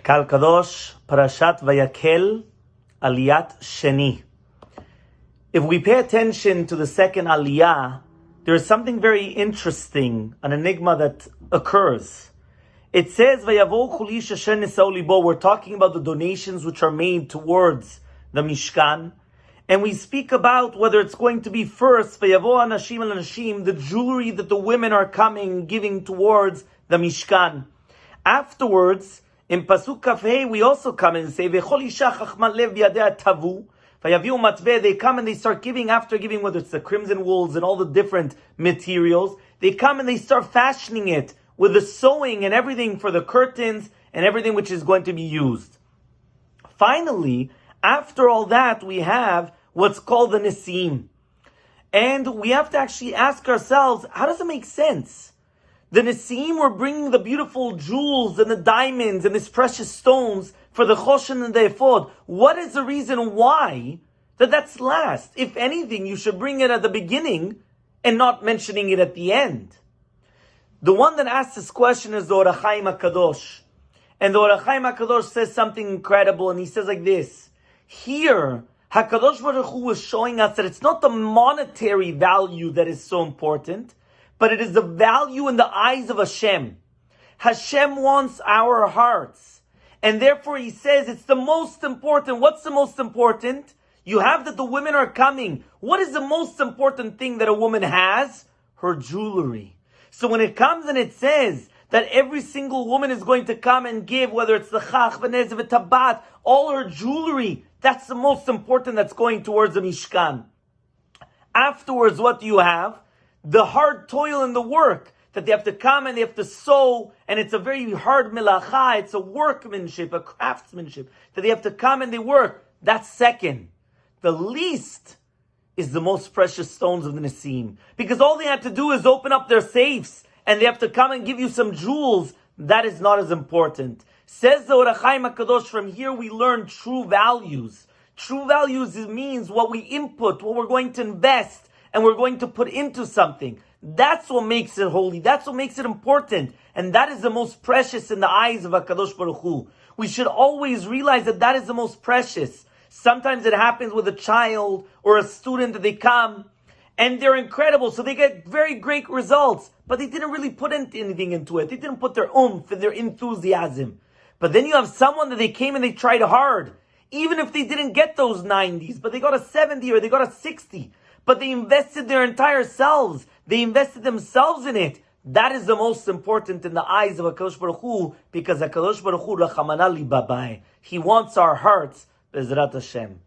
Kal Kadosh, Parashat Vayakhel, Aliyat, Sheni. If we pay attention to the second Aliyah, there is something very interesting, an enigma that occurs. It says, we're talking about the donations which are made towards the Mishkan, and we speak about whether it's going to be first, the jewelry that the women are coming, giving towards the Mishkan. Afterwards, in Pasuk Kafhei, we also come and say, they come and they start giving, after giving, whether it's the crimson wools and all the different materials, they come and they start fashioning it with the sewing and everything for the curtains and everything which is going to be used. Finally, after all that, we have what's called the Nisim. And we have to actually ask ourselves, how does it make sense? The Nisim were bringing the beautiful jewels and the diamonds and these precious stones for the Choshen and the Ephod. What is the reason why that's last? If anything, you should bring it at the beginning and not mentioning it at the end. The one that asked this question is the Or HaChaim HaKadosh. And the Or HaChaim HaKadosh says something incredible, and he says like this. Here, HaKadosh Baruch Hu is showing us that it's not the monetary value that is so important, but it is the value in the eyes of Hashem. Hashem wants our hearts. And therefore he says it's the most important. What's the most important? You have that the women are coming. What is the most important thing that a woman has? Her jewelry. So when it comes and it says that every single woman is going to come and give, whether it's the chach, v'nez, v'tabat, all her jewelry, that's the most important that's going towards the Mishkan. Afterwards, what do you have? The hard toil and the work that they have to come and they have to sew, and it's a very hard milacha, it's a workmanship, a craftsmanship, that they have to come and they work. That's second. The least is the most precious stones of the Nisim. Because all they have to do is open up their safes, and they have to come and give you some jewels. That is not as important. Says the Or HaChaim HaKadosh, from here we learn true values. True values means what we input, what we're going to invest, and we're going to put into something. That's what makes it holy. That's what makes it important. And that is the most precious in the eyes of HaKadosh Baruch Hu. We should always realize that that is the most precious. Sometimes it happens with a child or a student that they come and they're incredible. So they get very great results, but they didn't really put anything into it. They didn't put their oomph and their enthusiasm. But then you have someone that they came and they tried hard. Even if they didn't get those 90s, but they got a 70 or they got a 60. But they invested their entire selves. They invested themselves in it. That is the most important in the eyes of HaKadosh Baruch Hu, because HaKadosh Baruch Hu, Rachamana Libabai, He wants our hearts, Bezrat Hashem.